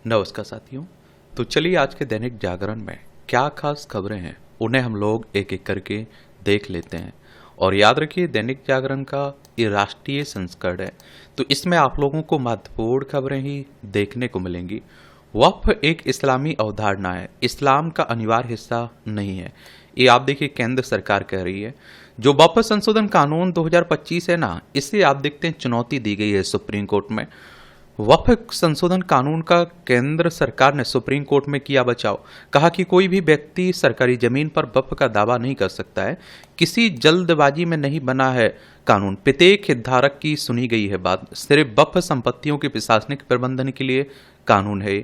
नमस्कार साथियों। तो चलिए आज के दैनिक जागरण में क्या खास खबरें हैं उन्हें हम लोग एक एक करके देख लेते हैं। और याद रखिए दैनिक जागरण का ये राष्ट्रीय संस्करण है, तो इसमें आप लोगों को महत्वपूर्ण खबरें ही देखने को मिलेंगी। वक्फ एक इस्लामी अवधारणा है, इस्लाम का अनिवार्य हिस्सा नहीं है। ये आप देखिए केंद्र सरकार कह रही है। जो वक्फ संशोधन कानून 2025 है ना, इसे आप देखते हैं चुनौती दी गई है सुप्रीम कोर्ट में। वक्फ संशोधन कानून का केंद्र सरकार ने सुप्रीम कोर्ट में किया बचाव। कहा कि कोई भी व्यक्ति सरकारी जमीन पर वक्फ का दावा नहीं कर सकता है, किसी जल्दबाजी में नहीं बना है कानून। प्रत्येक हितधारक की सुनी गई है बात, सिर्फ वक्फ संपत्तियों के प्रशासनिक प्रबंधन के लिए कानून है।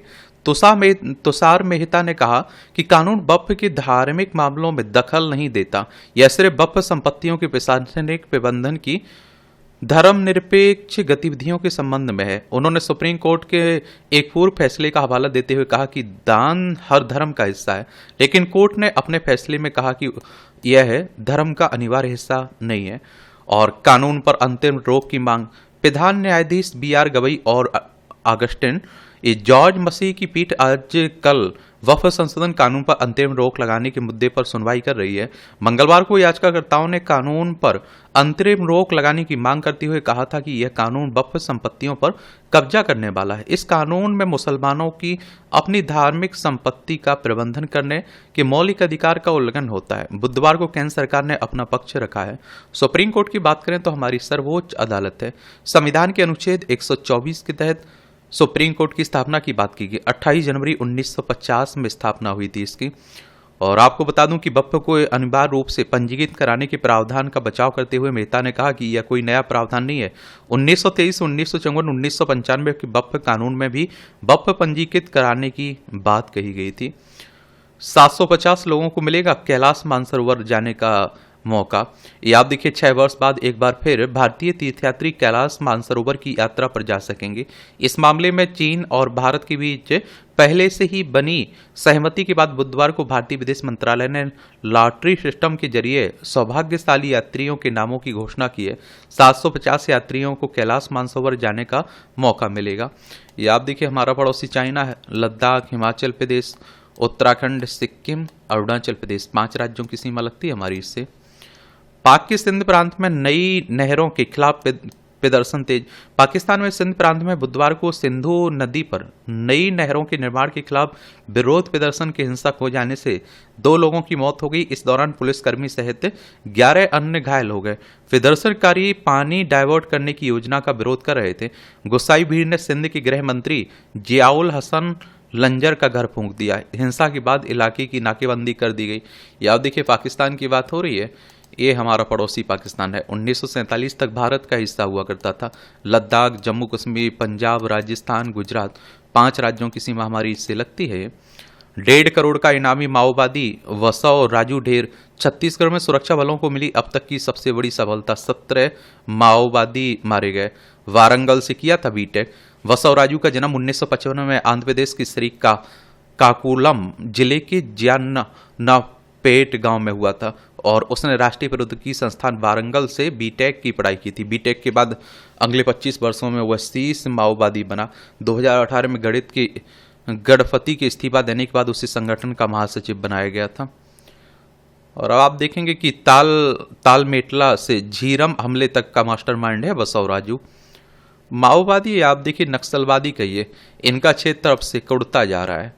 तुषार मेहता ने कहा कि कानून वक्फ के धार्मिक मामलों में दखल नहीं देता, यह सिर्फ वक्फ संपत्तियों के प्रशासनिक प्रबंधन की धर्मनिरपेक्ष गतिविधियों के संबंध में है। उन्होंने सुप्रीम कोर्ट के एक पूर्व फैसले का हवाला देते हुए कहा कि दान हर धर्म का हिस्सा है, लेकिन कोर्ट ने अपने फैसले में कहा कि यह धर्म का अनिवार्य हिस्सा नहीं है। और कानून पर अंतरिम रोक की मांग, प्रधान न्यायाधीश BR गवई और ऑगस्टिन जॉर्ज मसीह की पीठ आज कल वक्फ संशोधन कानून पर अंतरिम रोक लगाने के मुद्दे पर सुनवाई कर रही है। मंगलवार को याचिकाकर्ताओं ने कानून पर अंतरिम रोक लगाने की मांग करते हुए कहा था कि यह कानून वक्फ संपत्तियों पर कब्जा करने वाला है। इस कानून में मुसलमानों की अपनी धार्मिक संपत्ति का प्रबंधन करने के मौलिक अधिकार का उल्लंघन होता है। बुधवार को केंद्र सरकार ने अपना पक्ष रखा है। सुप्रीम कोर्ट की बात करें तो हमारी सर्वोच्च अदालत है। संविधान के अनुच्छेद 124 के तहत सुप्रीम कोर्ट की स्थापना की बात की गई। 28 जनवरी 1950 में स्थापना हुई थी इसकी। और आपको बता दूं कि वक्फ को अनिवार्य रूप से पंजीकृत कराने के प्रावधान का बचाव करते हुए मेहता ने कहा कि यह कोई नया प्रावधान नहीं है। 1923, 1954, 1995 के वक्फ कानून में भी वक्फ पंजीकृत कराने की बात कही गई थी। 750 लोगों को मिलेगा कैलाश मानसरोवर जाने का मौका। ये आप देखिए 6 वर्ष बाद एक बार फिर भारतीय तीर्थयात्री कैलाश मानसरोवर की यात्रा पर जा सकेंगे। इस मामले में चीन और भारत के बीच पहले से ही बनी सहमति के बाद बुधवार को भारतीय विदेश मंत्रालय ने लॉटरी सिस्टम के जरिए सौभाग्यशाली यात्रियों के नामों की घोषणा की है। 750 यात्रियों को कैलाश मानसरोवर जाने का मौका मिलेगा। ये आप देखिए हमारा पड़ोसी चाइना है। लद्दाख, हिमाचल प्रदेश, उत्तराखंड, सिक्किम, अरुणाचल प्रदेश, 5 राज्यों की सीमा लगती है हमारी इससे। पाक के सिंध प्रांत में नई नहरों के खिलाफ प्रदर्शन तेज। पाकिस्तान में सिंध प्रांत में बुधवार को सिंधु नदी पर नई नहरों के निर्माण के खिलाफ विरोध प्रदर्शन के हिंसक हो जाने से 2 लोगों की मौत हो गई। इस दौरान पुलिसकर्मी सहित 11 अन्य घायल हो गए। प्रदर्शनकारी पानी डाइवर्ट करने की योजना का विरोध कर रहे थे। गुस्साई भीड़ ने सिंध के गृह मंत्री जियाउल हसन लंजर का घर फूंक दिया। हिंसा के बाद इलाके की नाकेबंदी कर दी गई। या देखिए पाकिस्तान की बात हो रही है, ये हमारा पड़ोसी पाकिस्तान है। 1947 तक भारत का हिस्सा हुआ करता था। लद्दाख, जम्मू कश्मीर, पंजाब, राजस्थान, गुजरात, 5 राज्यों की सीमा हमारी इससे लगती है। 1.5 करोड़ का इनामी माओवादी वसव राजू ढेर। छत्तीसगढ़ में सुरक्षा बलों को मिली अब तक की सबसे बड़ी सफलता, 17 माओवादी मारे गए। वारंगल से किया था बीटेक। वसव राजू का जन्म 1955 में आंध्र प्रदेश की श्री काकुलम जिले के पेट गांव में हुआ था और उसने राष्ट्रीय प्रौद्योगिकी संस्थान वारंगल से बीटेक की पढ़ाई की थी। बीटेक के बाद अगले 25 वर्षों में वह शीर्ष माओवादी बना। 2018 में गणपति के इस्तीफा देने के बाद उसे संगठन का महासचिव बनाया गया था। और अब आप देखेंगे कि तालमेटला से झीरम हमले तक का मास्टरमाइंड है बसव राजू। माओवादी आप देखिए नक्सलवादी कहिए, इनका क्षेत्र अब से उड़ता जा रहा है।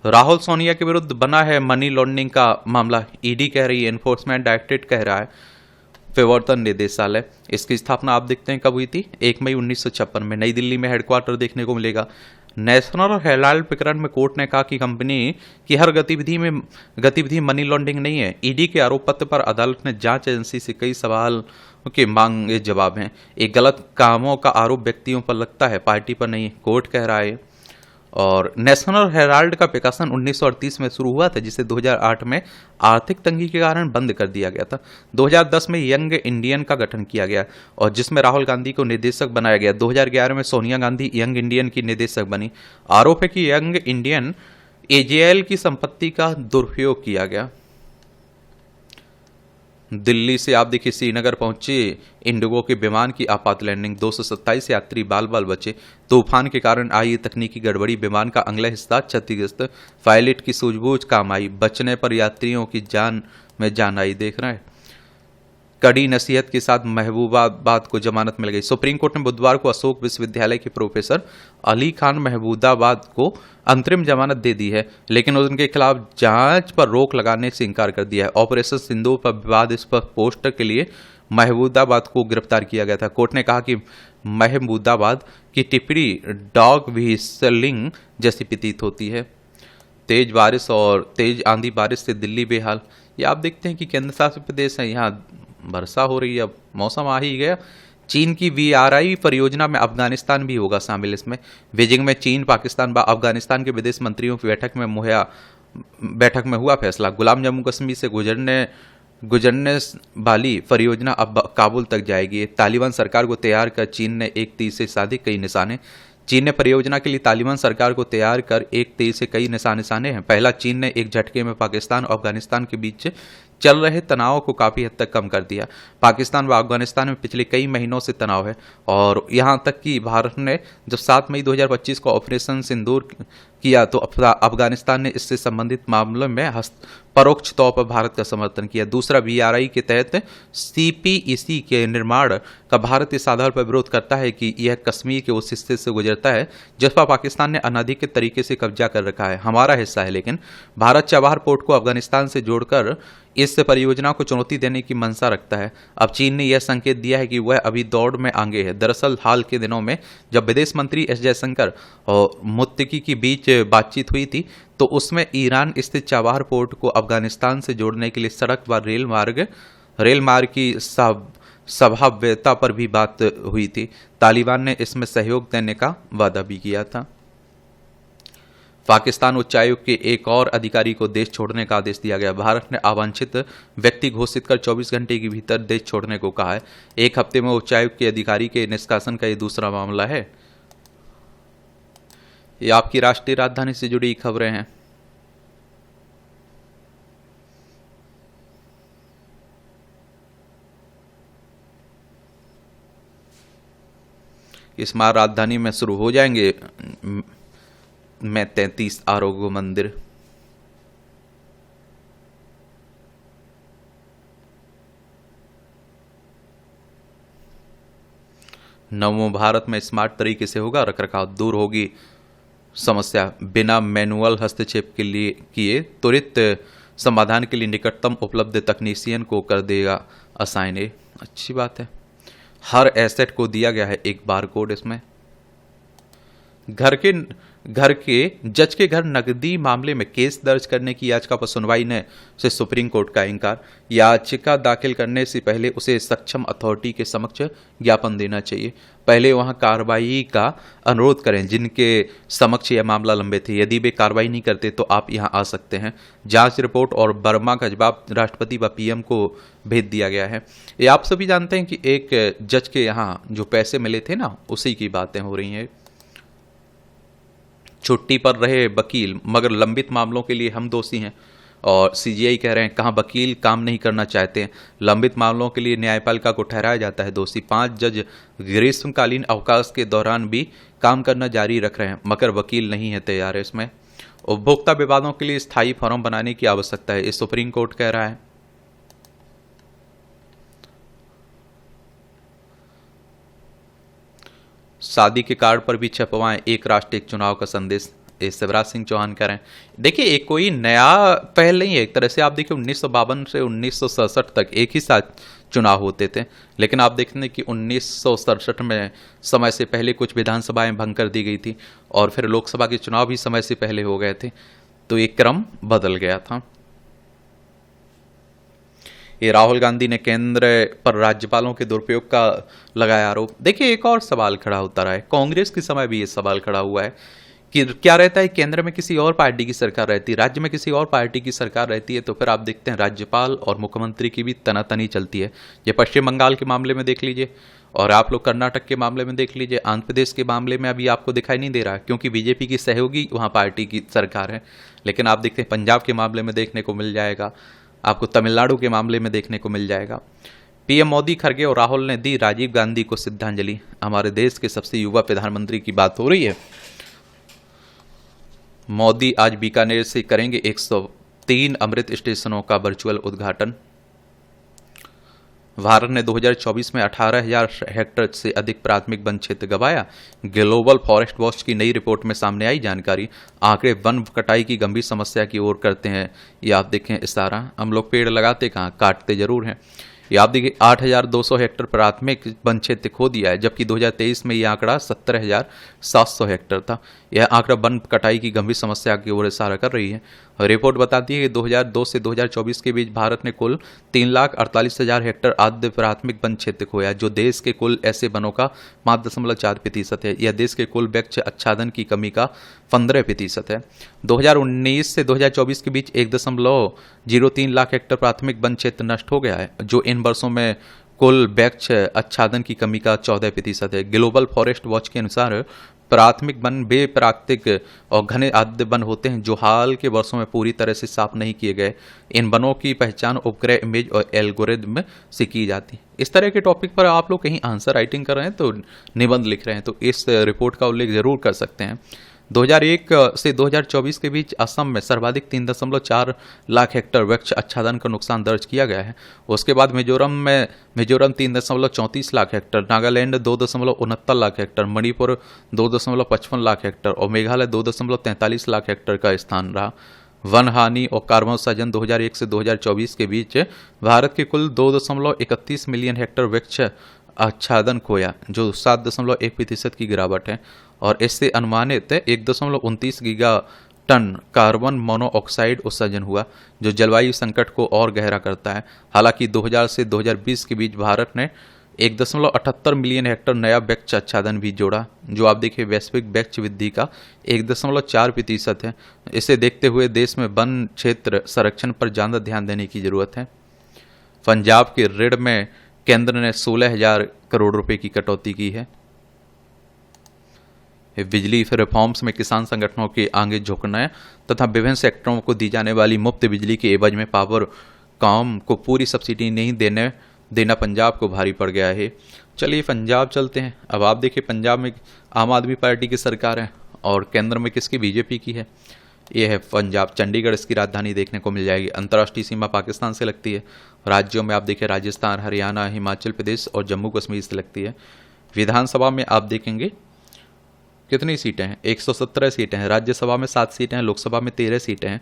राहुल सोनिया के विरुद्ध बना है मनी लॉन्ड्रिंग का मामला। ईडी कह रही है, एनफोर्समेंट डायरेक्टरेट कह रहा है, प्रवर्तन निदेशालय। इसकी स्थापना आप देखते हैं कब हुई थी, 1 मई 1956 में। नई दिल्ली में हेडक्वार्टर देखने को मिलेगा। नेशनल हेराल्ड प्रकरण में कोर्ट ने कहा कि कंपनी की हर गतिविधि मनी लॉन्ड्रिंग नहीं है। ईडी के आरोप पत्र पर अदालत ने जांच एजेंसी से कई सवाल के मांगे जवाब हैं। एक गलत कामों का आरोप व्यक्तियों पर लगता है, पार्टी पर नहीं, कोर्ट कह रहा है। और नेशनल हेराल्ड का प्रकाशन 1938 में शुरू हुआ था, जिसे 2008 में आर्थिक तंगी के कारण बंद कर दिया गया था। 2010 में यंग इंडियन का गठन किया गया और जिसमें राहुल गांधी को निदेशक बनाया गया। 2011 में सोनिया गांधी यंग इंडियन की निदेशक बनी। आरोप है कि यंग इंडियन AJL की संपत्ति का दुरुपयोग किया गया। दिल्ली से आप देखिए श्रीनगर पहुंचे इंडिगो के विमान की आपात लैंडिंग, 227 यात्री बाल बाल बचे। तूफान के कारण आई तकनीकी गड़बड़ी, विमान का अगला हिस्सा क्षतिग्रस्त, पायलट की सूझबूझ काम आई, बचने पर यात्रियों की जान में जान आई। देख रहे हैं, कड़ी नसीहत के साथ महबूबाबाद को जमानत मिल गई। सुप्रीम कोर्ट ने बुधवार को अशोक विश्वविद्यालय के प्रोफेसर अली खान महबूबाबाद को अंतरिम जमानत दे दी है, लेकिन उनके खिलाफ जांच पर रोक लगाने से इनकार कर दिया है। ऑपरेशन सिंदूर पर विवादास्पद पोस्टर के लिए महबूबाबाद को गिरफ्तार किया गया था। कोर्ट ने कहा कि महबूबाबाद की टिप्पणी डॉग व्हिसलिंग जैसी प्रतीत होती है। तेज बारिश और तेज आंधी बारिश से दिल्ली बेहाल। ये आप देखते हैं कि केंद्र शासित प्रदेश है, यहाँ वर्षा हो रही है, अब मौसम आ ही गया। चीन की VRI परियोजना में अफगानिस्तान भी होगा शामिल। इसमें बीजिंग में चीन, पाकिस्तान व अफगानिस्तान के विदेश मंत्रियों की बैठक में हुआ फैसला। गुलाम जम्मू कश्मीर से गुजरने वाली परियोजना अब काबुल तक जाएगी। तालिबान सरकार को तैयार कर चीन ने एक तीर से साधे कई निशाने। चीन ने परियोजना के लिए तालिबान सरकार को तैयार कर एक तीर से कई निशाने हैं। पहला, चीन ने एक झटके में पाकिस्तान और अफगानिस्तान के बीच चल रहे तनाव को काफी हद तक कम कर दिया। पाकिस्तान व अफगानिस्तान में पिछले कई महीनों से तनाव है, और यहां तक कि भारत ने जब 7 मई 2025 को ऑपरेशन सिंदूर किया तो अफगानिस्तान ने इससे संबंधित मामलों में परोक्ष तौर पर भारत का समर्थन किया। दूसरा, VRI के तहत CPEC के निर्माण का भारत इस आधार पर विरोध करता है कि यह कश्मीर के उस हिस्से से गुजरता है जिस पर पाकिस्तान ने अनाधिकृत तरीके से कब्जा कर रखा है, हमारा हिस्सा है। लेकिन भारत चबाहार पोर्ट को अफगानिस्तान से जोड़कर इस परियोजना को चुनौती देने की मंशा रखता है। अब चीन ने यह संकेत दिया है कि वह अभी दौड़ में आगे है। दरअसल हाल के दिनों में जब विदेश मंत्री S जयशंकर और मुत्तकी के बीच बातचीत हुई थी, तो उसमें ईरान स्थित चबाहार पोर्ट को अफगानिस्तान से जोड़ने के लिए सड़क व रेल मार्ग की संभाव्यता पर भी बात हुई थी। तालिबान ने इसमें सहयोग देने का वादा भी किया था। पाकिस्तान उच्चायुक्त के एक और अधिकारी को देश छोड़ने का आदेश दिया गया। भारत ने अवांछित व्यक्ति घोषित कर 24 घंटे के भीतर देश छोड़ने को कहा है। एक हफ्ते में उच्चायुक्त के अधिकारी के निष्कासन का यह दूसरा मामला है। ये आपकी राष्ट्रीय राजधानी से जुड़ी खबरें हैं। इस माह राजधानी में शुरू हो जाएंगे में 33 आरोग्य मंदिर। नवों भारत में स्मार्ट तरीके से होगा रखरखाव, दूर होगी समस्या, बिना मैनुअल हस्तक्षेप के लिए किए त्वरित समाधान के लिए निकटतम उपलब्ध तकनीशियन को कर देगा असाइन। अच्छी बात है। हर एसेट को दिया गया है एक बार कोड। इसमें घर के जज के घर नकदी मामले में केस दर्ज करने की याचिका पर सुनवाई ने से सुप्रीम कोर्ट का इंकार। याचिका दाखिल करने से पहले उसे सक्षम अथॉरिटी के समक्ष ज्ञापन देना चाहिए। पहले वहां कार्रवाई का अनुरोध करें जिनके समक्ष यह मामला लंबित है। यदि वे कार्रवाई नहीं करते तो आप यहां आ सकते हैं। जांच रिपोर्ट और वर्मा का जवाब राष्ट्रपति व PM को भेज दिया गया है। ये आप सभी जानते हैं कि एक जज के यहाँ जो पैसे मिले थे ना, उसी की बातें हो रही हैं। छुट्टी पर रहे वकील मगर लंबित मामलों के लिए हम दोषी हैं, और CGI कह रहे हैं कहाँ वकील काम नहीं करना चाहते हैं, लंबित मामलों के लिए न्यायपालिका को ठहराया जाता है दोषी। 5 जज ग्रीष्मकालीन अवकाश के दौरान भी काम करना जारी रख रहे हैं मगर वकील नहीं है तैयार है। इसमें उपभोक्ता विवादों के लिए स्थायी फोरम बनाने की आवश्यकता है, ये सुप्रीम कोर्ट कह रहा है। शादी के कार्ड पर भी छपवाएं एक राष्ट्र एक चुनाव का संदेश, शिवराज सिंह चौहान कह रहे हैं। देखिए एक कोई नया पहल नहीं है। एक तरह से आप देखिए 1952 से 1967 तक एक ही साथ चुनाव होते थे, लेकिन आप देखते हैं कि 1967 में समय से पहले कुछ विधानसभाएं भंग कर दी गई थी और फिर लोकसभा के चुनाव भी समय से पहले हो गए थे, तो एक क्रम बदल गया था। ये राहुल गांधी ने केंद्र पर राज्यपालों के दुरुपयोग का लगाया आरोप। देखिए एक और सवाल खड़ा होता रहा है, कांग्रेस के समय भी ये सवाल खड़ा हुआ है कि क्या रहता है, केंद्र में किसी और पार्टी की सरकार रहती है, राज्य में किसी और पार्टी की सरकार रहती है, तो फिर आप देखते हैं राज्यपाल और मुख्यमंत्री की भी तनातनी चलती है। ये पश्चिम बंगाल के मामले में देख लीजिए, और आप लोग कर्नाटक के मामले में देख लीजिए, आंध्र प्रदेश के मामले में अभी आपको दिखाई नहीं दे रहा क्योंकि बीजेपी की सहयोगी वहाँ पार्टी की सरकार है। लेकिन आप देखते हैं पंजाब के मामले में देखने को मिल जाएगा, आपको तमिलनाडु के मामले में देखने को मिल जाएगा। पीएम मोदी, खड़गे और राहुल ने दी राजीव गांधी को श्रद्धांजलि। हमारे देश के सबसे युवा प्रधानमंत्री की बात हो रही है। मोदी आज बीकानेर से करेंगे 103 अमृत स्टेशनों का वर्चुअल उद्घाटन। भारत ने 2024 में 18,000 हेक्टेयर से अधिक प्राथमिक वन क्षेत्र गंवाया। ग्लोबल फॉरेस्ट वॉच की नई रिपोर्ट में सामने आई जानकारी। आंकड़े वन कटाई की गंभीर समस्या की ओर करते हैं। ये आप देखें इशारा, हम लोग पेड़ लगाते कहाँ, काटते जरूर हैं। ये आप देखिए 8,200 हेक्टेयर प्राथमिक वन क्षेत्र खो दिया है, जबकि 2023 में यह आंकड़ा 17,700 हेक्टेयर था। यह आंकड़ा वन कटाई की गंभीर समस्या की ओर इशारा कर रही है। रिपोर्ट बताती है कि 2002 से 2024 के बीच भारत ने कुल 3,48,000 हेक्टेयर आद्य प्राथमिक वन क्षेत्र खोया, जो देश के कुल ऐसे वनों का मात्र 0.4% है। यह देश के कुल वृक्ष आच्छादन की कमी का 15% है। 2019 से 2024 के बीच 1.03 लाख हेक्टेयर प्राथमिक वन क्षेत्र नष्ट हो गया है, जो इन वर्षों में कुल वृक्ष आच्छादन की कमी का 14% है। ग्लोबल फॉरेस्ट वॉच के अनुसार प्राथमिक वन वे प्राकृतिक और घने आद्य वन होते हैं जो हाल के वर्षों में पूरी तरह से साफ नहीं किए गए। इन वनों की पहचान उपग्रह इमेज और एल्गोरिदम से की जाती है। इस तरह के टॉपिक पर आप लोग कहीं आंसर राइटिंग कर रहे हैं, तो निबंध लिख रहे हैं, तो इस रिपोर्ट का उल्लेख जरूर कर सकते हैं। 2001 से 2024 के बीच असम में सर्वाधिक 3.4 लाख हेक्टेयर वृक्ष आच्छादन का नुकसान दर्ज किया गया है। उसके बाद Mizoram 3.34 lakh hectare, Nagaland 2.69 lakh hectare, Manipur 2.55 lakh hectare और मेघालय 2.43 लाख हेक्टेयर का स्थान रहा। वन हानि और कार्बन उत्सर्जन 2001 से 2024 के बीच भारत के कुल 2.31 मिलियन हेक्टेयर वृक्ष आच्छादन खोया, जो 7.1% की गिरावट है, और इससे अनुमानित 1.29 गीगा टन कार्बन मोनोऑक्साइड उत्सर्जन हुआ, जो जलवायु संकट को और गहरा करता है। हालांकि 2000 से 2020 के बीच भारत ने 1.78 मिलियन हेक्टेयर नया वृक्ष आच्छादन भी जोड़ा, जो आप देखिए वैश्विक वृक्ष वृद्धि का 1.4% है। इसे देखते हुए देश में वन क्षेत्र संरक्षण पर ज्यादा ध्यान देने की जरूरत है। पंजाब के ऋण में केंद्र ने 16,000 करोड़ रुपए की कटौती की है। बिजली रिफॉर्म्स में किसान संगठनों के आगे झुकना तथा विभिन्न सेक्टरों को दी जाने वाली मुफ्त बिजली के एवज में पावर कॉम को पूरी सब्सिडी नहीं देना पंजाब को भारी पड़ गया है। चलिए पंजाब चलते हैं। अब आप देखिए पंजाब में आम आदमी पार्टी की सरकार है और केंद्र में किसकी, बीजेपी की है। ये है पंजाब, चंडीगढ़ इसकी राजधानी देखने को मिल जाएगी। अंतर्राष्ट्रीय सीमा पाकिस्तान से लगती है। राज्यों में आप देखिए राजस्थान, हरियाणा, हिमाचल प्रदेश और जम्मू कश्मीर से लगती है। विधानसभा में आप देखेंगे कितनी सीटें हैं, 117 सीटें हैं। राज्यसभा में 7 सीटें हैं, लोकसभा में 13 सीटें हैं।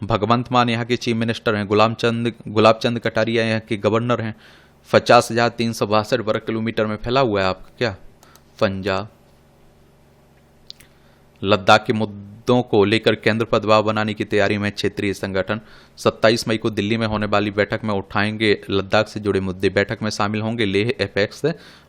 भगवंत मान यहाँ के चीफ मिनिस्टर हैं, गुलाब चंद कटारिया यहाँ के गवर्नर हैं। 50,362 वर्ग किलोमीटर में फैला हुआ है आपका क्या पंजाब। लद्दाख के मुद्दों को लेकर केंद्र पर दबाव बनाने की तैयारी में क्षेत्रीय संगठन। 27 मई को दिल्ली में होने वाली बैठक में उठाएंगे लद्दाख से जुड़े मुद्दे। बैठक में शामिल होंगे लेह एपेक्स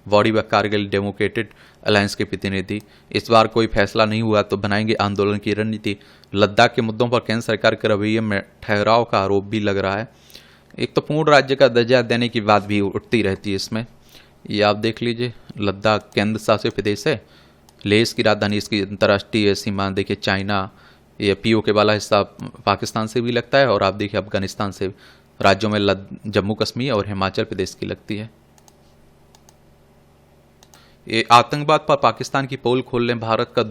बॉडी व कारगिल डेमोक्रेटिक अलायंस के प्रतिनिधि। इस बार कोई फैसला नहीं हुआ तो बनाएंगे आंदोलन की रणनीति। लद्दाख के मुद्दों पर केंद्र सरकार के रवैये में ठहराव का आरोप भी लग रहा है। एक तो पूर्ण राज्य का दर्जा देने की बात भी उठती रहती है इसमें। ये आप देख लीजिए, लद्दाख केंद्र शासित प्रदेश है, लेह की राजधानी, इसकी अंतर्राष्ट्रीय सीमा देखिए चाइना, ये पीओ के वाला हिस्सा पाकिस्तान से भी लगता है, और आप देखिए अफगानिस्तान से। राज्यों में जम्मू कश्मीर और हिमाचल प्रदेश की लगती है। ये आतंकवाद पर पाकिस्तान की पोल खोलने भारत का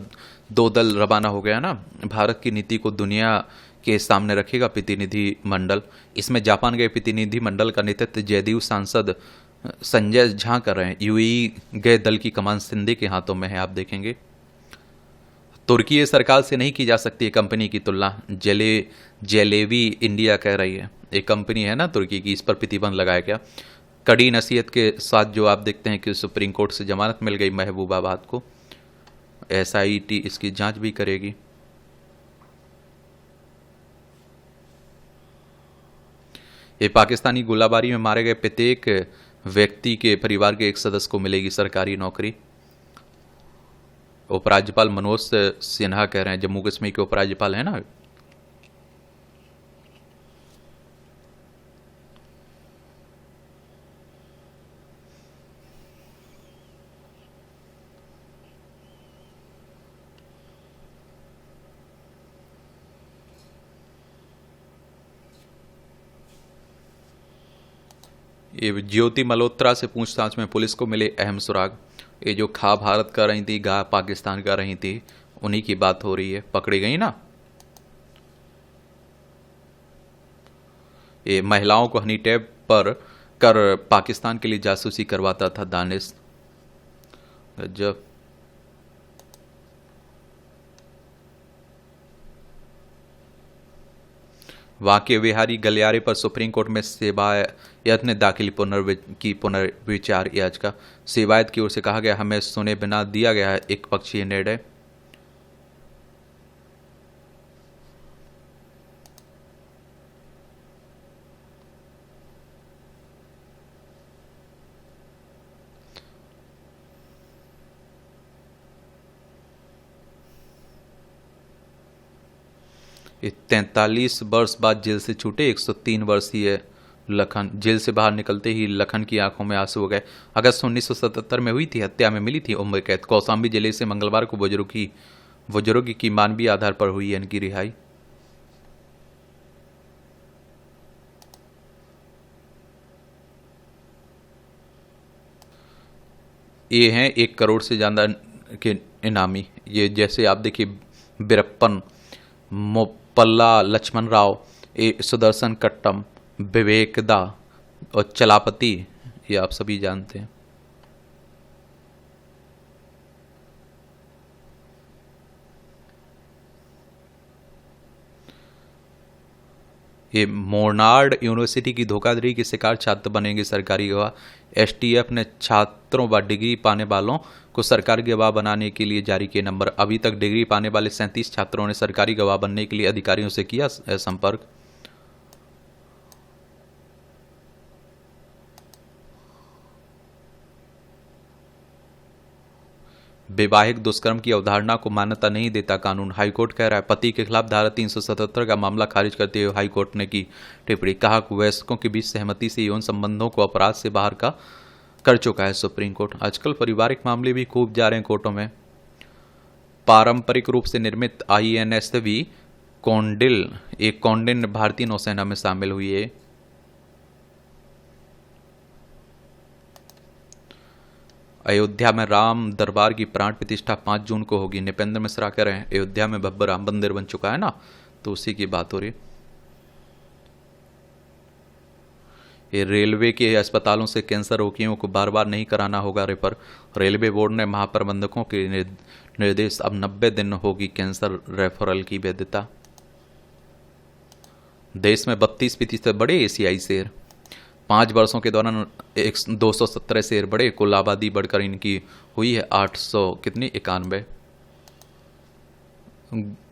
2 दल रवाना हो गया ना। भारत की नीति को दुनिया के सामने रखेगा प्रतिनिधि मंडल। इसमें जापान गए प्रतिनिधि मंडल का नेतृत्व जयदेव सांसद संजय झा कर रहे हैं। यूएई गए दल की कमान सिंधे के हाथों में है, आप देखेंगे। तुर्की सरकार से नहीं की जा सकती कंपनी की तुलना, जेलेवी इंडिया कह रही है। एक कंपनी है ना तुर्की की, इस पर प्रतिबंध लगाया गया। कड़ी नसीहत के साथ जो आप देखते हैं कि सुप्रीम कोर्ट से जमानत मिल गई महबूबाबाद को। एसआईटी इसकी जांच भी करेगी। ये पाकिस्तानी गोलाबारी में मारे गए प्रत्येक व्यक्ति के परिवार के एक सदस्य को मिलेगी सरकारी नौकरी। उपराज्यपाल मनोज सिन्हा कह रहे हैं, जम्मू कश्मीर के उपराज्यपाल है ना। ये ज्योति मल्होत्रा से पूछताछ में पुलिस को मिले अहम सुराग। ये जो खा भारत कर रही थी, गा पाकिस्तान कर रही थी, उन्हीं की बात हो रही है। पकड़ी गई ना। ये महिलाओं को हनी टैप पर कर पाकिस्तान के लिए जासूसी करवाता था दानिश। गजब। वाकई विहारी गलियारे पर सुप्रीम कोर्ट में सेवायत ने दाखिल पुनर्विचार याचिका। सेवायत की ओर से कहा गया, हमें सुने बिना दिया गया है एक पक्षीय निर्णय। ये 43 वर्ष बाद जेल से छूटे 103 वर्षीय लखन। जेल से बाहर निकलते ही लखन की आंखों में आंसू हो गए। अगस्त 1977 में हुई थी हत्या में मिली थी उम्र कैद। कौशाम्बी जिले से मंगलवार को बुजुर्ग की मानवीय आधार पर हुई इनकी रिहाई। ये हैं 1 करोड़ से ज़्यादा के इनामी। ये जैसे आप देखिए, बीरप्पन, मोपल्ला लक्ष्मण राव, ए सुदर्शन कट्टम, विवेकदा और चलापति, ये आप सभी जानते हैं। ये मोर्नार्ड यूनिवर्सिटी की धोखाधड़ी के शिकार छात्र बनेंगे सरकारी गवाह। एसटीएफ ने छात्रों व डिग्री पाने वालों को सरकारी गवाह बनाने के लिए जारी किए नंबर। अभी तक डिग्री पाने वाले 37 छात्रों ने सरकारी गवाह बनने के लिए अधिकारियों से किया संपर्क। वैवाहिक दुष्कर्म की अवधारणा को मान्यता नहीं देता कानून। हाईकोर्ट कह रहा है। पति के खिलाफ धारा 377 का मामला खारिज करते हुए हाईकोर्ट ने की टिप्पणी। कहा कि वयस्कों के बीच सहमति से यौन संबंधों को अपराध से बाहर का कर चुका है सुप्रीम कोर्ट। आजकल पारिवारिक मामले भी खूब जा रहे हैं कोर्टों में। पारंपरिक रूप से निर्मित INSV कौंडिल, एक कौंडिन्य भारतीय नौसेना में शामिल हुई है। अयोध्या में राम दरबार की प्राण प्रतिष्ठा 5 जून को होगी। नृपेंद्र मिश्रा कह रहे हैं अयोध्या में भव्य राम मंदिर बन चुका है ना, तो उसी की बात हो रही है। ये रेलवे के अस्पतालों से कैंसर रोगियों को बार बार नहीं कराना होगा रेफर। रेलवे बोर्ड ने महाप्रबंधकों के निर्देश। अब 90 दिन होगी कैंसर रेफरल की वैधता। देश में 32% बड़े एशियाई शेर। 5 वर्षों के दौरान 217 शेर बढ़े। कुल आबादी बढ़कर इनकी हुई है 800 कितनी 91।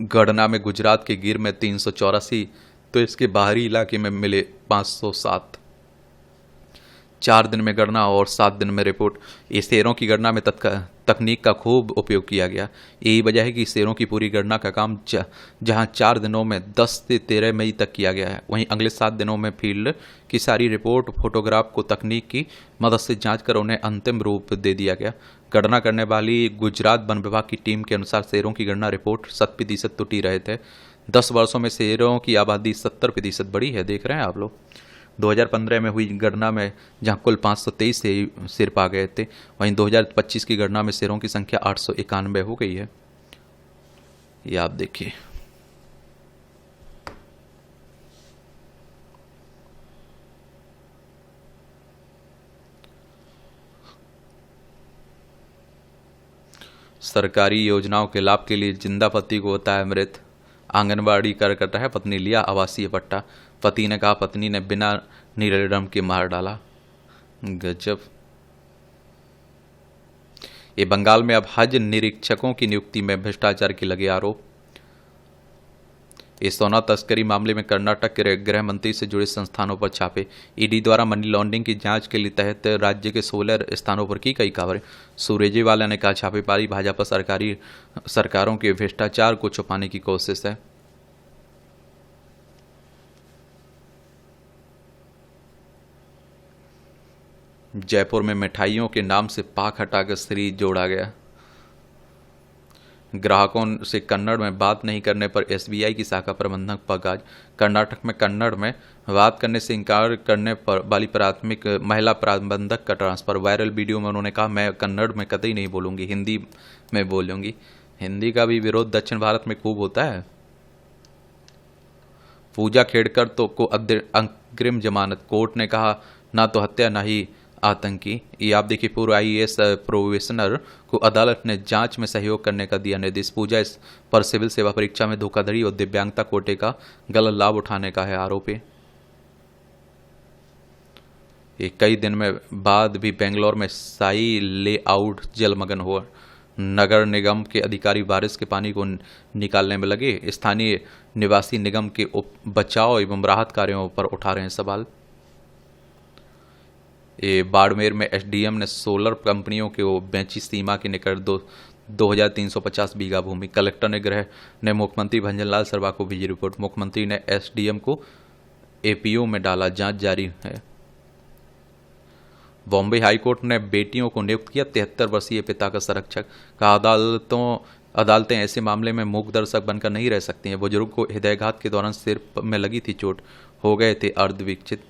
गणना में गुजरात के गिर में 384, तो इसके बाहरी इलाके में मिले 507। 4 दिन में गणना और 7 दिन में रिपोर्ट। ये शेरों की गणना में तकनीक का खूब उपयोग किया गया। यही वजह है कि शेरों की पूरी गणना का काम जहां 4 दिनों में 10 से 13 मई तक किया गया है, वहीं अगले 7 दिनों में फील्ड की सारी रिपोर्ट फोटोग्राफ को तकनीक की मदद से जांच कर उन्हें अंतिम रूप दे दिया गया। गणना करने वाली गुजरात वन विभाग की टीम के अनुसार शेरों की गणना रिपोर्ट 100% त्रुटि रहे थे। 10 वर्षों में शेरों की आबादी 70% बढ़ी है। देख रहे हैं आप लोग। 2015 में हुई गणना में जहां कुल 523 शेर पा गए थे, वहीं 2025 की गणना में शेरों की संख्या 891 हो गई है। ये आप देखिए। सरकारी योजनाओं के लाभ के लिए जिंदा पति को होता है मृत। आंगनबाड़ी कार्यकर्ता है, पत्नी लिया आवासीय पट्टा। पति ने कहा पत्नी ने बिना नीलम के मार डाला। गजब। ये बंगाल में अब हज निरीक्षकों की नियुक्ति में भ्रष्टाचार के लगे आरोप। इस सोना तस्करी मामले में कर्नाटक के गृह मंत्री से जुड़े संस्थानों पर छापे। ईडी द्वारा मनी लॉन्ड्रिंग की जांच के लिए तहत राज्य के 16 स्थानों पर की कई खबरें। सुरजेवाला ने कहा छापेमारी भाजपा सरकारों के भ्रष्टाचार को छुपाने की कोशिश है। जयपुर में मिठाइयों के नाम से पाक हटाकर श्री जोड़ा गया। ग्राहकों से कन्नड़ में बात नहीं करने पर एसबीआई की शाखा प्रबंधक बगाज। कर्नाटक में कन्नड़ में बात करने से इनकार करने पर वाली प्राथमिक महिला प्रबंधक का ट्रांसफर। वायरल वीडियो में उन्होंने कहा, मैं कन्नड़ में कतई नहीं बोलूंगी, हिंदी में बोलूंगी। हिंदी का भी विरोध दक्षिण भारत में खूब होता है। पूजा खेड़कर तो को अग्रिम जमानत। कोर्ट ने कहा, ना तो हत्या ना ही आतंकी। ये आप देखिए, पूर्व आईएएस प्रोबेशनर को अदालत ने जांच में सहयोग करने का दिया निर्देश। पूजा इस पर सिविल सेवा परीक्षा में धोखाधड़ी और दिव्यांगता कोटे का गलत लाभ उठाने का है आरोप। ये कई दिन में बाद भी बेंगलोर में साई लेआउट जलमग्न हुआ। नगर निगम के अधिकारी बारिश के पानी को निकालने में लगे। स्थानीय निवासी निगम के बचाव एवं राहत कार्यों पर उठा रहे हैं सवाल। ये बाड़मेर में एसडीएम ने सोलर कंपनियों को बेची सीमा के निकट 2350 बीघा भूमि। कलेक्टर ने गृह ने मुख्यमंत्री भंजनलाल शर्मा को भेजी रिपोर्ट। मुख्यमंत्री ने एसडीएम को एपीओ में डाला, जांच जारी है। बॉम्बे हाईकोर्ट ने बेटियों को नियुक्त किया 73 वर्षीय पिता का संरक्षक। कहा, अदालतें ऐसे मामले में मूक दर्शक बनकर नहीं रह सकती हैं। बुजुर्ग को हृदयघात के दौरान सिर में लगी थी चोट, हो गए थे अर्धविकसित।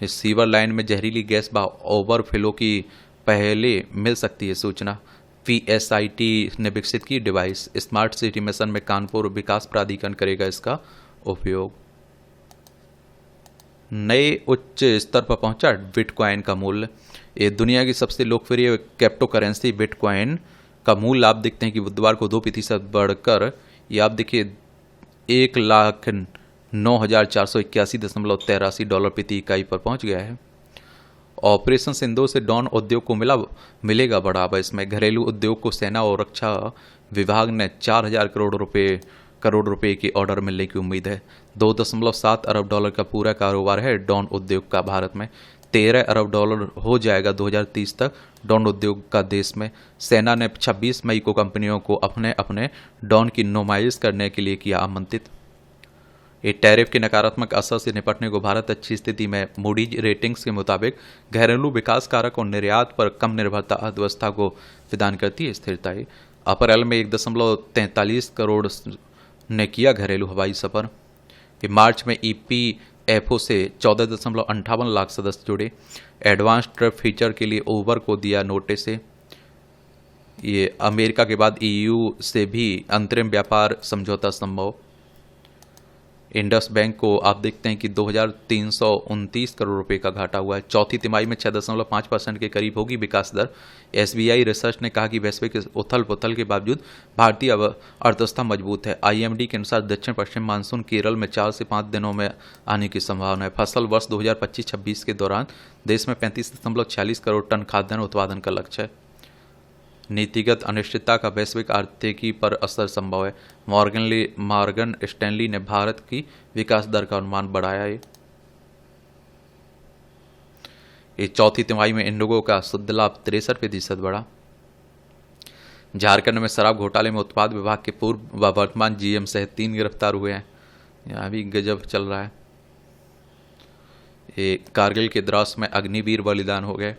सीवर लाइन में जहरीली गैस व ओवरफ्लो की पहले मिल सकती है सूचना। पीएसआईटी ने विकसित की डिवाइस। स्मार्ट सिटी मिशन में कानपुर विकास प्राधिकरण करेगा इसका उपयोग। नए उच्च स्तर पर पहुंचा बिटकॉइन का मूल्य। ये दुनिया की सबसे लोकप्रिय क्रिप्टो करेंसी बिटकॉइन का मूल्य आप देखते हैं कि बुधवार को 2% बढ़कर ये आप देखिए $1,09,481.83 प्रति इकाई पर पहुंच गया है। ऑपरेशन सिंदूर से ड्रोन उद्योग को मिलेगा बढ़ावा। इसमें घरेलू उद्योग को सेना और रक्षा विभाग ने 4,000 करोड़ रुपए की ऑर्डर मिलने की उम्मीद है। $2.7 अरब का पूरा कारोबार है ड्रोन उद्योग का। भारत में $13 अरब हो जाएगा 2030 तक ड्रोन उद्योग का देश में। सेना ने 26 मई को कंपनियों को अपने अपने ड्रोन की नुमाइश करने के लिए किया आमंत्रित। ये टैरिफ के नकारात्मक असर से निपटने को भारत अच्छी स्थिति में। मूडीज रेटिंग्स के मुताबिक घरेलू विकास कारक और निर्यात पर कम निर्भरता अर्थव्यवस्था को प्रदान करती है स्थिरता। अप्रैल में 1.43 करोड़ ने किया घरेलू हवाई सफर। मार्च में ईपीएफओ से 14.58 लाख सदस्य जुड़े। एडवांस ट्रिप फीचर के लिए उबर को दिया नोटिस। ये अमेरिका के बाद ईयू से भी अंतरिम व्यापार समझौता संभव। इंडस बैंक को आप देखते हैं कि 2,329 करोड़ रुपए का घाटा हुआ है। चौथी तिमाही में 6.5% के करीब होगी विकास दर। एसबीआई रिसर्च ने कहा कि वैश्विक उथल पुथल के बावजूद भारतीय अर्थव्यवस्था मजबूत है। आईएमडी के अनुसार दक्षिण पश्चिम मानसून केरल में 4 से 5 दिनों में आने की संभावना है। फसल वर्ष 2025-26 के दौरान देश में 35.46 करोड़ टन खाद्यान्न उत्पादन का लक्ष्य है। नीतिगत अनिश्चितता का वैश्विक आर्थिकी पर असर संभव है। मॉर्गन स्टैनली ने भारत की विकास दर का अनुमान बढ़ाया है। ये चौथी तिमाही में इंडिगो का शुद्ध लाभ 63% बढ़ा। झारखंड में शराब घोटाले में उत्पाद विभाग के पूर्व व वर्तमान जीएम सहित 3 गिरफ्तार हुए हैं। यहाँ भी गजब चल रहा है। ये कारगिल के द्रास में अग्निवीर बलिदान हो गए।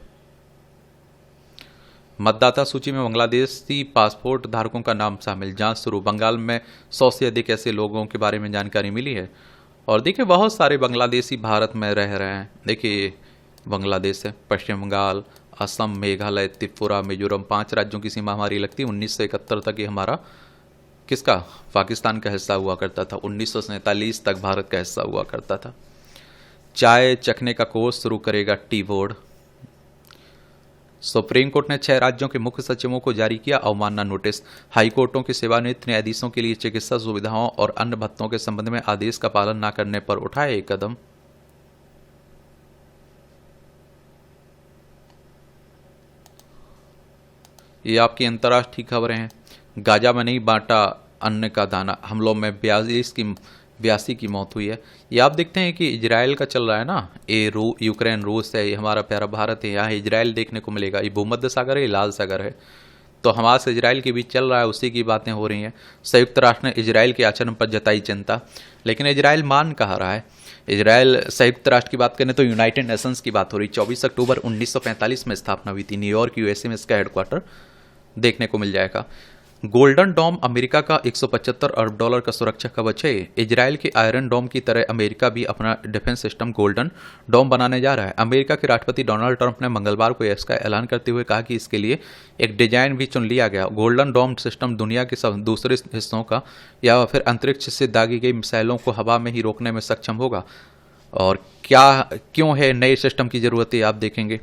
मतदाता सूची में बांग्लादेशी पासपोर्ट धारकों का नाम शामिल। जांच शुरू। बंगाल में 100 से अधिक ऐसे लोगों के बारे में जानकारी मिली है। और देखिए, बहुत सारे बांग्लादेशी भारत में रह रहे हैं। देखिए, बांग्लादेश है, पश्चिम बंगाल, असम, मेघालय, त्रिपुरा, मिजोरम, 5 राज्यों की सीमा हमारी लगती है। 1971 तक ये हमारा किसका, पाकिस्तान का हिस्सा हुआ करता था। 1947 तक भारत का हिस्सा हुआ करता था। चाय चखने का कोर्स शुरू करेगा टी बोर्ड। सुप्रीम कोर्ट ने 6 राज्यों के मुख्य सचिवों को जारी किया अवमानना नोटिस। हाई कोर्टों के सेवानिवृत्त न्यायाधीशों के लिए चिकित्सा सुविधाओं और अन्य भत्तों के संबंध में आदेश का पालन न करने पर उठाए एक कदम। ये आपकी अंतर्राष्ट्रीय खबरें हैं। गाजा में नहीं बांटा अन्न का दाना। हमलों में 82 की मौत हुई है। ये आप देखते हैं कि इजराइल का चल रहा है ना, ये यूक्रेन रूस है, ये हमारा प्यारा भारत है, यहाँ इजराइल देखने को मिलेगा। ये भूमध्य सागर है, ये लाल सागर है, तो हमास इजराइल के बीच चल रहा है, उसी की बातें हो रही हैं। संयुक्त राष्ट्र ने इजराइल के आचरण पर जताई चिंता, लेकिन इजराइल मान कहा रहा है। इजराइल संयुक्त राष्ट्र की बात करें तो यूनाइटेड नेशंस की बात हो रही। 24 अक्टूबर 1945 में स्थापना हुई थी। न्यूयॉर्क यूएसए में इसका हेडक्वार्टर देखने को मिल जाएगा। गोल्डन डोम अमेरिका का 175 अरब डॉलर का सुरक्षा कवच है। इजराइल के आयरन डोम की तरह अमेरिका भी अपना डिफेंस सिस्टम गोल्डन डोम बनाने जा रहा है। अमेरिका के राष्ट्रपति डोनाल्ड ट्रंप ने मंगलवार को इसका ऐलान करते हुए कहा कि इसके लिए एक डिजाइन भी चुन लिया गया। गोल्डन डोम सिस्टम दुनिया के दूसरे हिस्सों का या फिर अंतरिक्ष से दागी गई मिसाइलों को हवा में ही रोकने में सक्षम होगा। और क्यों है नए सिस्टम की जरूरत है, आप देखेंगे।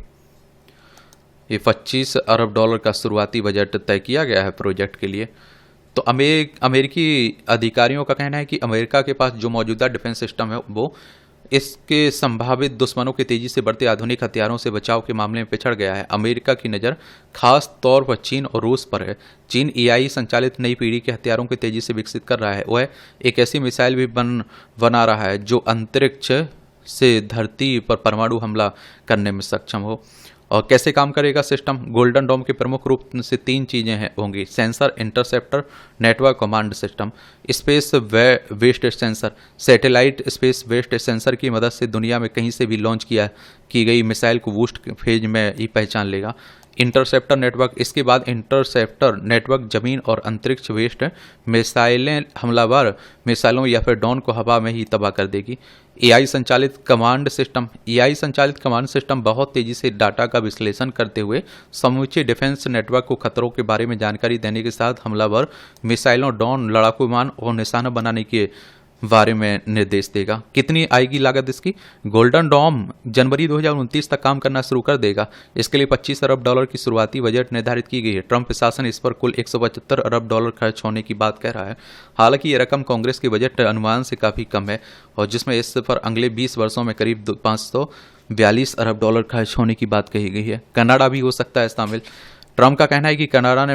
ये 25 अरब डॉलर का शुरुआती बजट तय किया गया है प्रोजेक्ट के लिए। तो अमेरिकी अधिकारियों का कहना है कि अमेरिका के पास जो मौजूदा डिफेंस सिस्टम है वो इसके संभावित दुश्मनों के तेजी से बढ़ते आधुनिक हथियारों से बचाव के मामले में पिछड़ गया है। अमेरिका की नज़र खास तौर पर चीन और रूस पर है। चीन एआई संचालित नई पीढ़ी के हथियारों को तेजी से विकसित कर रहा है। वह एक ऐसी मिसाइल भी बना रहा है जो अंतरिक्ष से धरती पर परमाणु हमला करने में सक्षम हो। और कैसे काम करेगा सिस्टम? गोल्डन डोम के प्रमुख रूप से 3 चीज़ें होंगी: sensor, interceptor, network command system. Space based sensor, satellite space based sensor की मदद से दुनिया में कहीं से भी लॉन्च की गई मिसाइल को बूस्ट फेज में ही पहचान लेगा। इंटरसेप्टर नेटवर्क, इसके बाद इंटरसेप्टर नेटवर्क जमीन और अंतरिक्ष वेस्ट मिसाइलें हमलावर मिसाइलों या फिर ड्रोन को हवा में ही तबाह कर देगी। एआई संचालित कमांड सिस्टम, एआई संचालित कमांड सिस्टम बहुत तेजी से डाटा का विश्लेषण करते हुए समूचे डिफेंस नेटवर्क को खतरों के बारे में जानकारी देने के साथ हमलावर मिसाइलों, ड्रोन, लड़ाकू विमान और निशाना बनाने के बारे में निर्देश देगा। कितनी आएगी लागत इसकी? गोल्डन डोम जनवरी 2029 तक काम करना शुरू कर देगा। इसके लिए 25 अरब डॉलर की शुरुआती बजट निर्धारित की गई है। ट्रंप प्रशासन इस पर कुल 175 अरब डॉलर खर्च होने की बात कह रहा है। हालांकि ये रकम कांग्रेस के बजट अनुमान से काफ़ी कम है और जिसमें इस पर अगले 20 वर्षों में करीब 542 अरब डॉलर खर्च होने की बात कही गई है। कनाडा भी हो सकता है शामिल। ट्रंप का कहना है कि कनाडा ने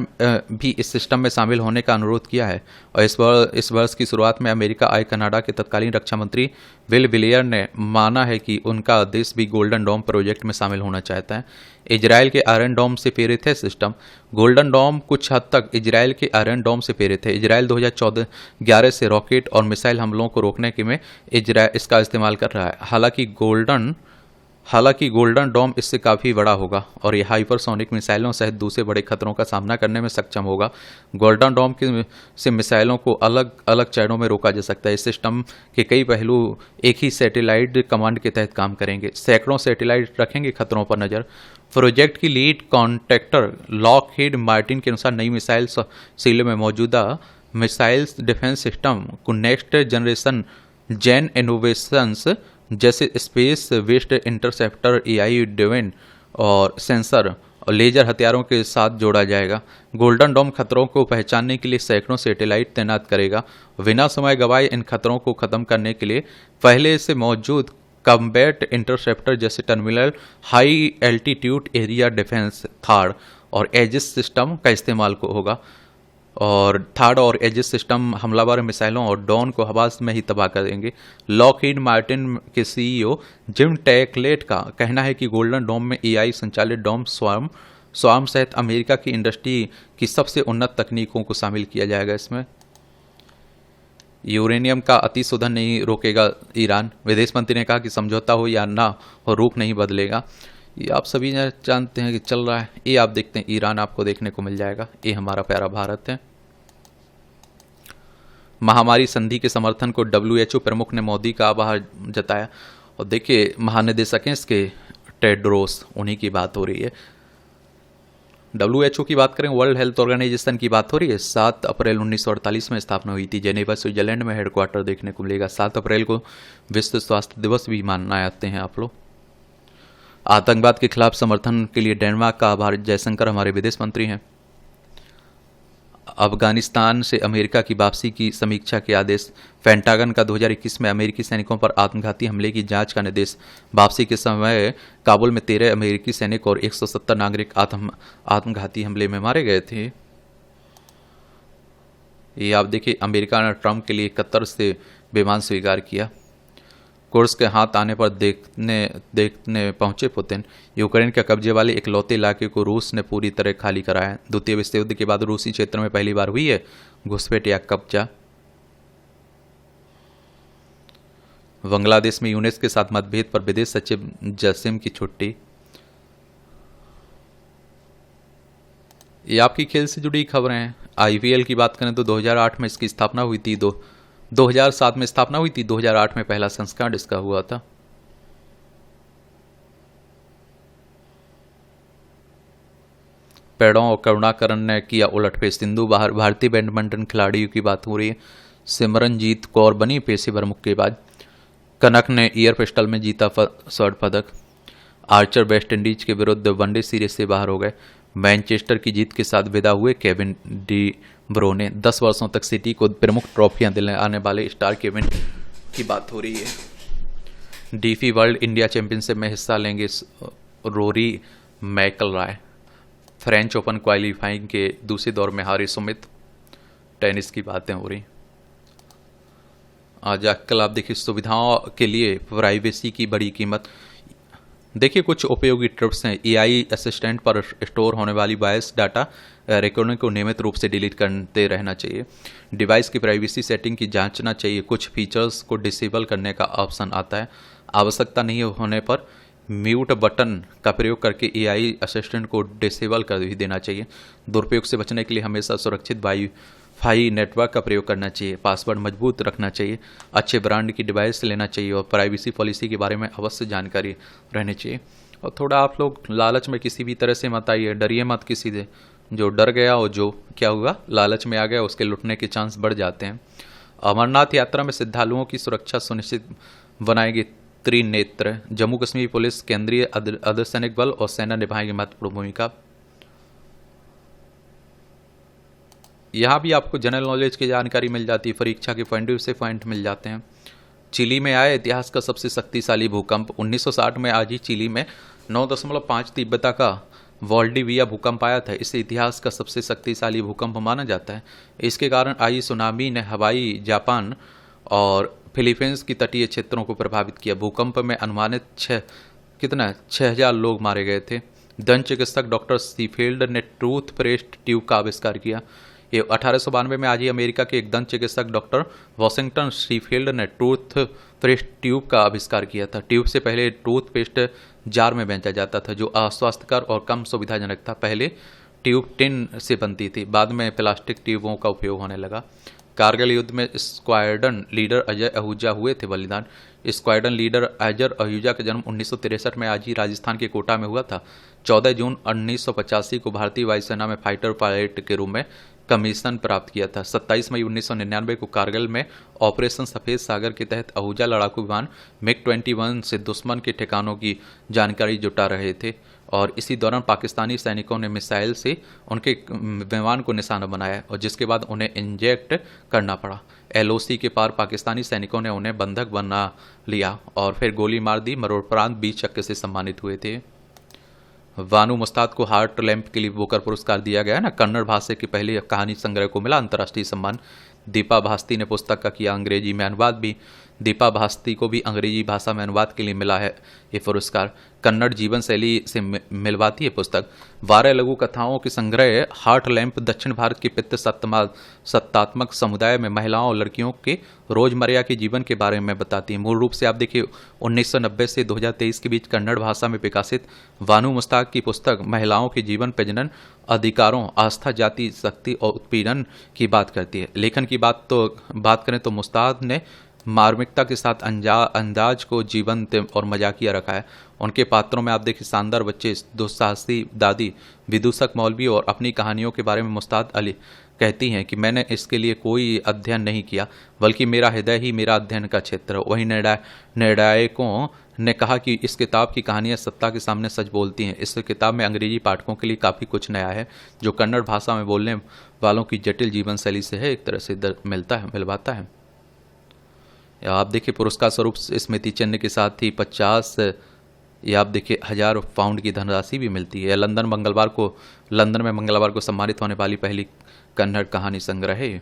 भी इस सिस्टम में शामिल होने का अनुरोध किया है और इस वर्ष की शुरुआत में अमेरिका आए कनाडा के तत्कालीन रक्षा मंत्री विल विलियर ने माना है कि उनका देश भी गोल्डन डोम प्रोजेक्ट में शामिल होना चाहता है। इजराइल के आयरन डोम से प्रेरित है सिस्टम। गोल्डन डोम कुछ हद तक इजराइल के आयरन डोम से प्रेरित है। इजराइल 2011 से रॉकेट और मिसाइल हमलों को रोकने के में इसका इस्तेमाल कर रहा है। हालांकि गोल्डन डोम इससे काफ़ी बड़ा होगा और यह हाइपरसोनिक मिसाइलों सहित दूसरे बड़े खतरों का सामना करने में सक्षम होगा। गोल्डन डोम से मिसाइलों को अलग अलग चरणों में रोका जा सकता है। इस सिस्टम के कई पहलू एक ही सैटेलाइट कमांड के तहत काम करेंगे। सैकड़ों सैटेलाइट रखेंगे खतरों पर नज़र। प्रोजेक्ट की लीड कॉन्ट्रैक्टर लॉकहीड मार्टिन के अनुसार नई मिसाइल सीलों में मौजूदा मिसाइल डिफेंस सिस्टम को नेक्स्ट जनरेशन जेन इनोवेशंस जैसे space based interceptor, AI driven और सेंसर और लेजर हथियारों के साथ जोड़ा जाएगा। गोल्डन डोम खतरों को पहचानने के लिए सैकड़ों सैटेलाइट तैनात करेगा। बिना समय गवाए इन खतरों को खत्म करने के लिए पहले से मौजूद कम्बैट इंटरसेप्टर जैसे terminal high altitude area defence third और एजिस सिस्टम का इस्तेमाल होगा। और थार्ड और एजिस सिस्टम हमलावर मिसाइलों और ड्रोन को हवा में ही तबाह कर देंगे। लॉकहीड मार्टिन के सीईओ जिम टैकलेट का कहना है कि गोल्डन डोम में एआई संचालित डोम स्वार्म सहित अमेरिका की इंडस्ट्री की सबसे उन्नत तकनीकों को शामिल किया जाएगा। इसमें यूरेनियम का अतिशोधन नहीं रोकेगा ईरान। विदेश मंत्री ने कहा कि समझौता हो या ना हो, रुख नहीं बदलेगा। ये आप सभी जानते हैं कि चल रहा है। ये आप देखते हैं ईरान आपको देखने को मिल जाएगा। ये हमारा प्यारा भारत है। महामारी संधि के समर्थन को डब्ल्यूएचओ प्रमुख ने मोदी का आभार जताया। और देखिए महानिदेशक हैं इसके टेड्रोस, उन्हीं की बात हो रही है। डब्ल्यूएचओ की बात करें, वर्ल्ड हेल्थ ऑर्गेनाइजेशन की बात हो रही है। 7 अप्रैल 1948 में स्थापना हुई थी। जेनेवा स्विट्जरलैंड में हेडक्वार्टर देखने को मिलेगा। 7 अप्रैल को विश्व स्वास्थ्य दिवस भी मनाते हैं आप लोग। आतंकवाद के खिलाफ समर्थन के लिए डेनमार्क का आभार। जयशंकर हमारे विदेश मंत्री हैं। अफगानिस्तान से अमेरिका की वापसी की समीक्षा के आदेश। पेंटागन का 2021 में अमेरिकी सैनिकों पर आत्मघाती हमले की जांच का निर्देश। वापसी के समय काबुल में 13 अमेरिकी सैनिक और 170 नागरिक आत्मघाती हमले में मारे गए थे। ये आप देखिए, अमेरिका ने ट्रंप के लिए कतर से विमान स्वीकार किया। कुर्स्क के हाथ आने पर देखने पहुंचे पुतिन। यूक्रेन के कब्जे वाले इकलौते इलाके को रूस ने पूरी तरह खाली कराया। द्वितीय विश्व युद्ध के बाद रूसी क्षेत्र में पहली बार हुई है घुसपैठ या कब्जा। बांग्लादेश में यूनेस के साथ मतभेद पर विदेश सचिव जसीम की छुट्टी। ये आपकी खेल से जुड़ी खबरें हैं। आईपीएल की बात करें तो 2008 में इसकी स्थापना हुई थी, 2007 में स्थापना हुई थी, 2008 में पहला संस्करण इसका हुआ था। पेड़ों और करुणाकरण ने किया उलटफेर, सिंधु भारतीय बैडमिंटन खिलाड़ियों की बात हो रही है। सिमरनजीत कौर बनी पेशेवर मुक्केबाज। कनक ने एयर पिस्टल में जीता स्वर्ण पदक। आर्चर वेस्ट इंडीज के विरुद्ध वनडे सीरीज से बाहर हो गए। मैनचेस्टर की जीत के साथ विदा हुए केविन डी ब्रोने। 10 वर्षों तक सिटी को प्रमुख ट्रॉफियां दिलाने वाले स्टार केविन की बात हो रही है। डीफी वर्ल्ड इंडिया चैंपियनशिप में हिस्सा लेंगे Rory McIlroy. French open qualifying के दूसरे दौर में हारे सुमित। टेनिस की बातें हो रही। आज आजकल आप देखिए सुविधाओं के लिए प्राइवेसी की बड़ी कीमत। देखिए कुछ उपयोगी टिप्स हैं। एआई असिस्टेंट पर स्टोर होने वाली वॉइस डाटा रिकॉर्डिंग को नियमित रूप से डिलीट करते रहना चाहिए। डिवाइस की प्राइवेसी सेटिंग की जांचना चाहिए। कुछ फीचर्स को डिसेबल करने का ऑप्शन आता है। आवश्यकता नहीं होने पर म्यूट बटन का प्रयोग करके एआई असिस्टेंट को डिसेबल कर भी देना चाहिए। दुरुपयोग से बचने के लिए हमेशा सुरक्षित वाईफाई नेटवर्क का प्रयोग करना चाहिए। पासवर्ड मजबूत रखना चाहिए। अच्छे ब्रांड की डिवाइस लेना चाहिए और प्राइवेसी पॉलिसी के बारे में अवश्य जानकारी रहनी चाहिए। और थोड़ा आप लोग लालच में किसी भी तरह से मत आइए, डरिए मत किसी से। जो डर गया और जो क्या हुआ लालच में आ गया उसके लुटने के चांस बढ़ जाते हैं। अमरनाथ यात्रा में श्रद्धालुओं की सुरक्षा सुनिश्चित बनाएगी त्रिनेत्र। जम्मू कश्मीर पुलिस, केंद्रीय अर्धसैनिक बल और सेना निभाएंगे महत्वपूर्ण भूमिका। यहाँ भी आपको जनरल नॉलेज की जानकारी मिल जाती है। परीक्षा के पॉइंट से पॉइंट मिल जाते हैं। चिली में आया इतिहास का सबसे शक्तिशाली भूकंप। 1960 में आज ही चिली में 9.5 तीव्रता का वॉल्डिविया भूकंप आया था। इसे इतिहास का सबसे शक्तिशाली भूकंप माना जाता है। इसके कारण आई सुनामी ने हवाई, जापान और फिलीपींस की तटीय क्षेत्रों को प्रभावित किया। भूकंप में अनुमानित 6,000 लोग मारे गए थे। दंत चिकित्सक डॉक्टर सीफील्ड ने टूथपेस्ट ट्यूब का आविष्कार किया। ये 1892 में आज ही अमेरिका के एक दंत चिकित्सक डॉक्टर वॉशिंगटन सीफील्ड ने टूथपेस्ट ट्यूब का आविष्कार किया था। ट्यूब से पहले टूथपेस्ट जार में बेचा जाता था जो अस्वास्थ्यकर और कम सुविधाजनक था। पहले ट्यूब टिन से बनती थी, बाद में प्लास्टिक ट्यूबों का उपयोग होने लगा। कारगिल युद्ध में स्क्वाड्रन लीडर अजय आहूजा हुए थे बलिदान। स्क्वाड्रन लीडर अजय आहूजा का जन्म 1963 में आज ही राजस्थान के कोटा में हुआ था। 14 जून 1985 को भारतीय वायुसेना में फाइटर पायलट के रूप में कमीशन प्राप्त किया था। 27 मई 1999 को कारगिल में ऑपरेशन सफेद सागर के तहत आहूजा लड़ाकू विमान MiG-21 से दुश्मन के ठिकानों की जानकारी जुटा रहे थे और इसी दौरान पाकिस्तानी सैनिकों ने मिसाइल से उनके विमान को निशाना बनाया और जिसके बाद उन्हें इंजेक्ट करना पड़ा। LOC के पार पाकिस्तानी सैनिकों ने उन्हें बंधक बना लिया और फिर गोली मार दी। मरणोपरांत 20 चक्र से सम्मानित हुए थे। वानू मुस्ताद को हार्ट लैम्प के लिए बुकर पुरस्कार दिया गया ना। कन्नड़ भाषा की पहली कहानी संग्रह को मिला अंतर्राष्ट्रीय सम्मान। दीपा भास्ती ने पुस्तक का किया अंग्रेजी में अनुवाद भी। दीपा भास्ती को भी अंग्रेजी भाषा में अनुवाद के लिए मिला है ये पुरस्कार। कन्नड़ जीवन शैली से मिलवाती है पुस्तक। 12 लघु कथाओं के संग्रह हार्ट लैम्प दक्षिण भारत के पितृ सत्तात्मक समुदाय में महिलाओं और लड़कियों के रोजमर्रा के जीवन के बारे में बताती है। मूल रूप से आप देखिए 1990 से 2023 के बीच कन्नड़ भाषा में प्रकाशित वानू मुस्ताक की पुस्तक महिलाओं के जीवन, प्रजनन, अधिकारों, आस्था, जाति, शक्ति और उत्पीड़न की बात करती है। लेखन की बात करें तो मुस्ताद ने मार्मिकता के साथ अंदाज को जीवंत और मजाकिया रखा है। उनके पात्रों में आप देखिए शानदार बच्चे, दुस्साहसी दादी, विदूषक मौलवी और अपनी कहानियों के बारे में मुस्ताद अली कहती हैं कि मैंने इसके लिए कोई अध्ययन नहीं किया बल्कि मेरा हृदय ही मेरा अध्ययन का क्षेत्र। वहीं निर्णायकों ने कहा कि इस किताब की कहानियां सत्ता के सामने सच बोलती हैं। इस किताब में अंग्रेजी पाठकों के लिए काफ़ी कुछ नया है जो कन्नड़ भाषा में बोलने वालों की जटिल जीवन शैली से है एक तरह से मिलवाता है। आप देखिए पुरस्कार स्वरूप स्मृति चिन्ह के साथ ही 50 या आप देखिए 1000 पाउंड की धनराशि भी मिलती है। लंदन में मंगलवार को सम्मानित होने वाली पहली कन्नड़ कहानी संग्रह है।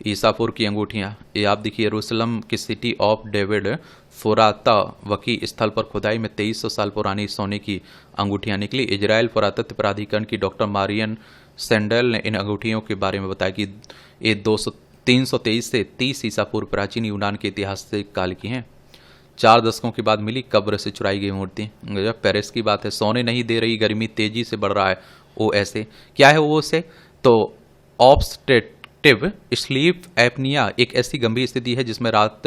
ईसापुर की अंगूठियाँ, ये आप देखिए यरूशलेम की सिटी ऑफ डेविड पुरातत्वकी स्थल पर खुदाई में 2300 साल पुरानी सोने की अंगूठियाँ निकली। इजराइल पुरातत्व प्राधिकरण की डॉक्टर मारियन सैंडल ने इन अंगूठियों के बारे में बताया कि ये 323 से 30 ईसा पूर्व प्राचीन यूनान के इतिहास से काल की हैं। 4 दशकों के बाद मिली कब्र से चुराई गई मूर्ति। पेरिस की बात है, सोने नहीं दे रही गर्मी, तेजी से बढ़ रहा है OSA। क्या है OSA? तो ऑब्स्ट्रक्टिव स्लीप एपनिया एक ऐसी गंभीर स्थिति है जिसमें रात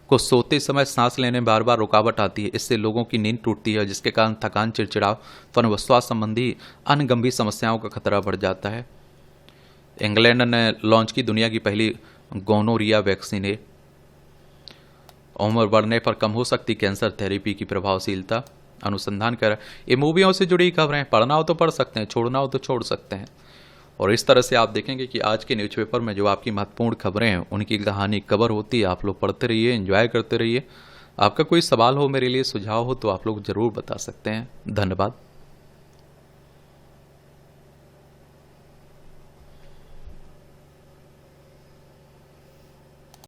को सोते समय सांस लेने में बार बार रुकावट आती है। इससे लोगों की नींद टूटती है, जिसके कारण थकान, चिड़चिड़ापन व स्वास्थ्य संबंधी अन्य गंभीर समस्याओं का खतरा बढ़ जाता है। इंग्लैंड ने लॉन्च की दुनिया की पहली गोनोरिया वैक्सीन है। उम्र बढ़ने पर कम हो सकती कैंसर थेरेपी की प्रभावशीलता, अनुसंधान कर। ये मूवियों से जुड़ी खबरें, पढ़ना हो तो पढ़ सकते हैं, छोड़ना हो तो छोड़ सकते हैं। और इस तरह से आप देखेंगे कि आज के न्यूज़पेपर में जो आपकी महत्वपूर्ण खबरें हैं उनकी कहानी कवर होती है। आप लोग पढ़ते रहिए, एंजॉय करते रहिए। आपका कोई सवाल हो मेरे लिए, सुझाव हो तो आप लोग ज़रूर बता सकते हैं। धन्यवाद।